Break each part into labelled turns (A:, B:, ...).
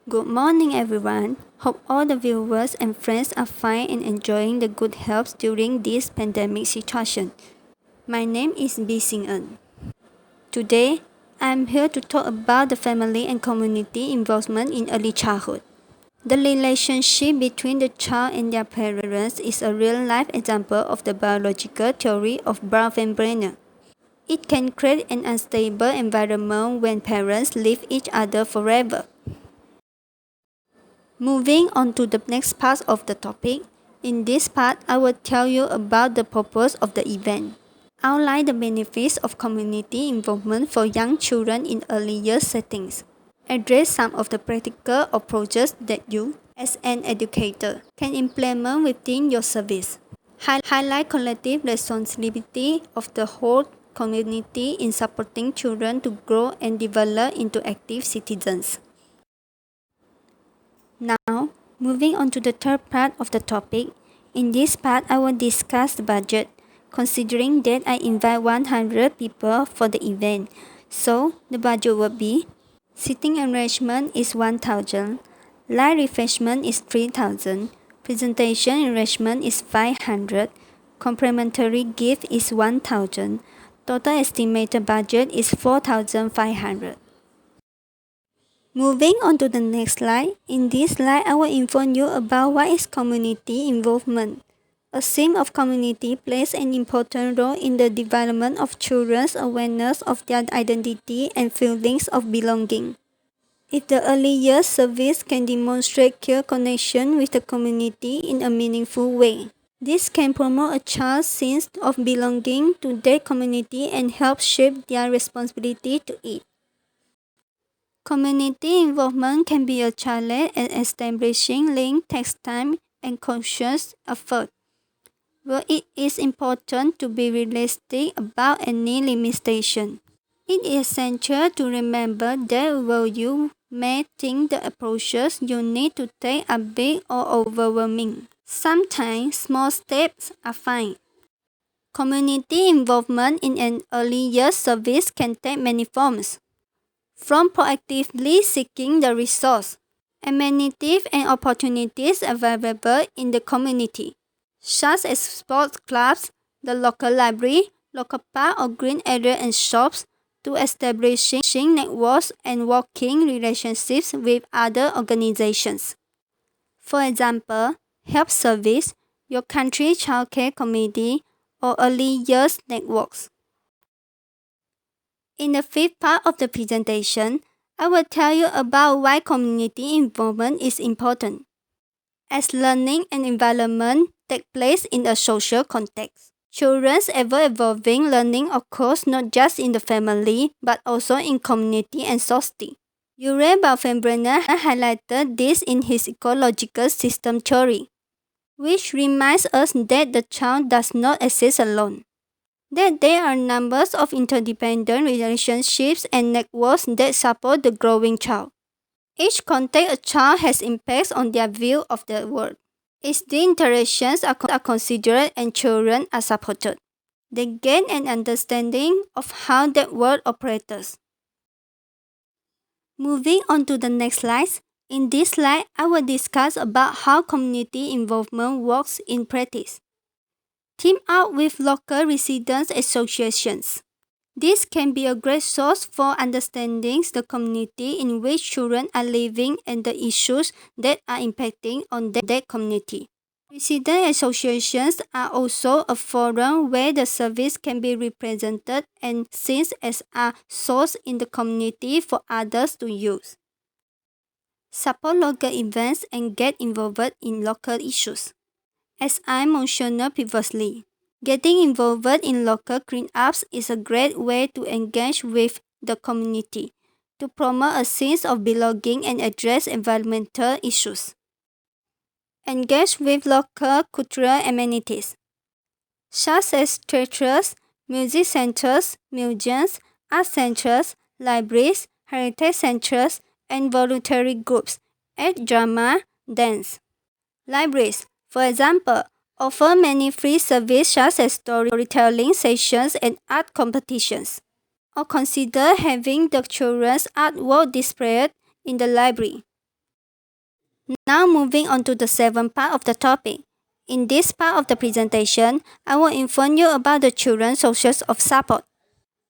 A: Good morning, everyone. Hope all the viewers and friends are fine and enjoying the good health during this pandemic situation. My name is Bi Sing Eun. Today, I am here to talk about the family and community involvement in early childhood. The relationship between the child and their parents is a real-life example of the biological theory of Bronfenbrenner. It can create an unstable environment when parents leave each other forever. Moving on to the next part of the topic, in this part I will tell you about the purpose of the event, outline the benefits of community involvement for young children in early years settings, address some of the practical approaches that you, as an educator, can implement within your service, highlight collective responsibility of the whole community in supporting children to grow and develop into active citizens. Now, moving on to the third part of the topic. In this part, I will discuss the budget, considering that I invite 100 people for the event. So, the budget will be seating arrangement is 1,000, light refreshment is 3,000, presentation arrangement is 500, complimentary gift is 1,000, total estimated budget is 4,500. Moving on to the next slide. In this slide, I will inform you about what is community involvement. A theme of community plays an important role in the development of children's awareness of their identity and feelings of belonging. If the early years service can demonstrate clear connection with the community in a meaningful way, this can promote a child's sense of belonging to their community and help shape their responsibility to it. Community involvement can be a challenge, and establishing links takes time and conscious effort. But it is important to be realistic about any limitation. It is essential to remember that while you may think the approaches you need to take are big or overwhelming, sometimes small steps are fine. Community involvement in an early years service can take many forms, from proactively seeking the resource, amenities and opportunities available in the community, such as sports clubs, the local library, local park or green area and shops, to establishing networks and working relationships with other organizations. For example, health service, your country childcare committee, or early years networks. In the fifth part of the presentation, I will tell you about why community involvement is important, as learning and environment take place in a social context. Children's ever-evolving learning occurs not just in the family, but also in community and society. Uwe Bronfenbrenner highlighted this in his ecological system theory, which reminds us that the child does not exist alone, that there are numbers of interdependent relationships and networks that support the growing child. Each contact a child has impacts on their view of the world. If the interactions are considered and children are supported, they gain an understanding of how that world operates. Moving on to the next slide. In this slide, I will discuss about how community involvement works in practice. Team up with local residents associations. This can be a great source for understanding the community in which children are living and the issues that are impacting on that community. Resident associations are also a forum where the service can be represented and seen as a source in the community for others to use. Support local events and get involved in local issues. As I mentioned previously, getting involved in local cleanups is a great way to engage with the community, to promote a sense of belonging and address environmental issues. Engage with local cultural amenities, such as theatres, music centers, museums, art centers, libraries, heritage centers, and voluntary groups, add drama, dance. Libraries, for example, offer many free services such as storytelling sessions and art competitions. Or consider having the children's artwork displayed in the library. Now moving on to the seventh part of the topic. In this part of the presentation, I will inform you about the children's sources of support.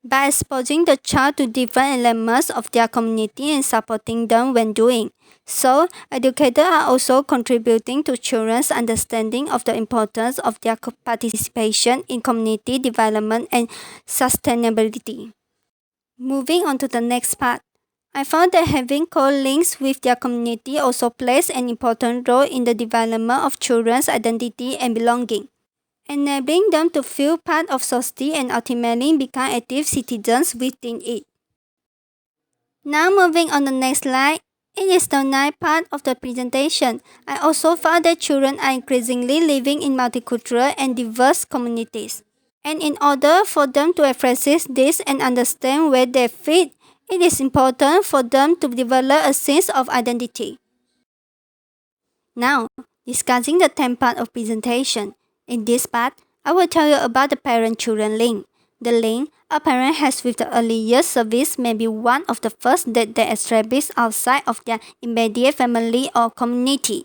A: By exposing the child to different elements of their community and supporting them when doing so, educators are also contributing to children's understanding of the importance of their participation in community development and sustainability. Moving on to the next part, I found that having close links with their community also plays an important role in the development of children's identity and belonging, enabling them to feel part of society and ultimately become active citizens within it. Now moving on the next slide, it is the ninth part of the presentation. I also found that children are increasingly living in multicultural and diverse communities. And in order for them to appreciate this and understand where they fit, it is important for them to develop a sense of identity. Now, discussing the 10th part of presentation. In this part, I will tell you about the parent-children link. The link a parent has with the early years service may be one of the first that they establish outside of their immediate family or community.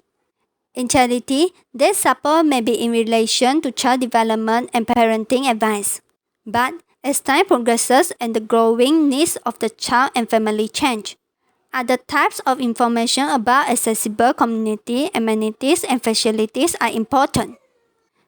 A: In charity, this support may be in relation to child development and parenting advice. But as time progresses and the growing needs of the child and family change, other types of information about accessible community amenities and facilities are important.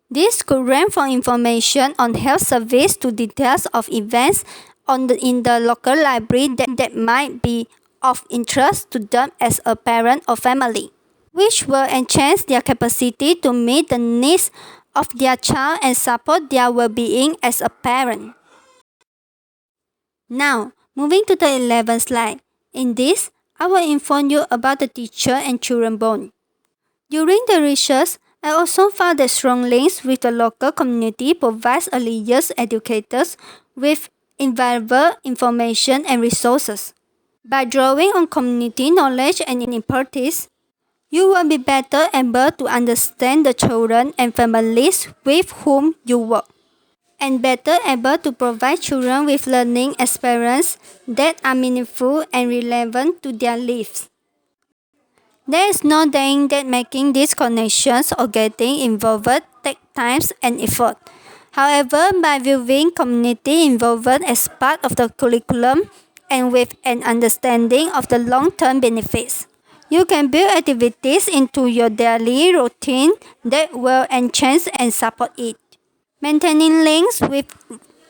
A: This could range from information on health service to details of events in the local library that might be of interest to them as a parent or family, which will enhance their capacity to meet the needs of their child and support their well-being as a parent. Now, moving to the 11th slide. In this, I will inform you about the teacher and children bond. During the research, I also found that strong links with the local community provides early years educators with invaluable information and resources. By drawing on community knowledge and expertise, you will be better able to understand the children and families with whom you work, and better able to provide children with learning experiences that are meaningful and relevant to their lives. There is no denying that making these connections or getting involved takes time and effort. However, by viewing community involvement as part of the curriculum and with an understanding of the long-term benefits, you can build activities into your daily routine that will enhance and support it. Maintaining links with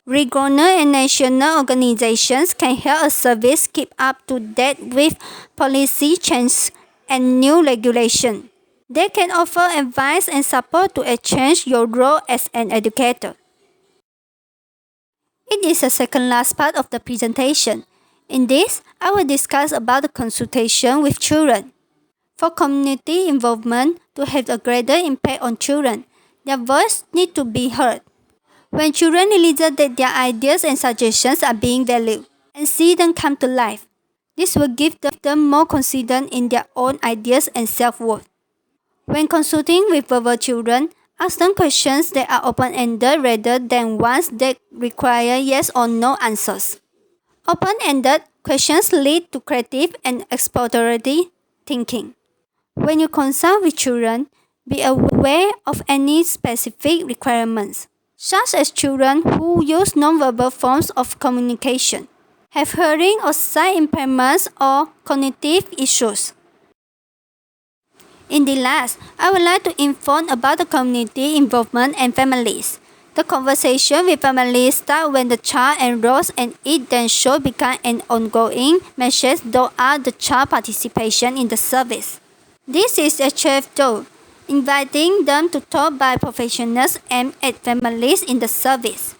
A: regional and national organizations can help a service keep up to date with policy changes and new regulation. They can offer advice and support to enhance your role as an educator. It is the second last part of the presentation. In this, I will discuss about the consultation with children. For community involvement to have a greater impact on children, their voice needs to be heard. When children realize that their ideas and suggestions are being valued and see them come to life, this will give them more confidence in their own ideas and self-worth. When consulting with verbal children, ask them questions that are open-ended rather than ones that require yes or no answers. Open-ended questions lead to creative and exploratory thinking. When you consult with children, be aware of any specific requirements, such as children who use nonverbal forms of communication, have hearing or sight impairments, or cognitive issues. In the last, I would like to inform about the community involvement and families. The conversation with families starts when the child enrolls, and it then should become an ongoing message throughout the child participation in the service. This is achieved through inviting them to talk by professionals aimed at families in the service,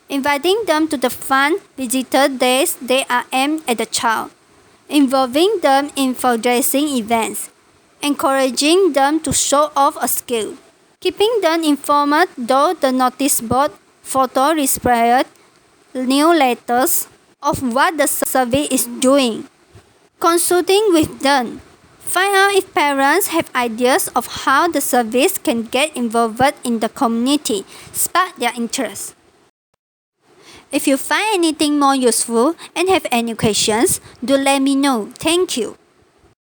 A: inviting them to the fun visitor days that are aimed at the child, involving them in fundraising events, encouraging them to show off a skill, keeping them informed through the notice board, photo displays, newsletters of what the service is doing, consulting with them. Find out if parents have ideas of how the service can get involved in the community, spark their interest. If you find anything more useful and have any questions, do let me know. Thank you.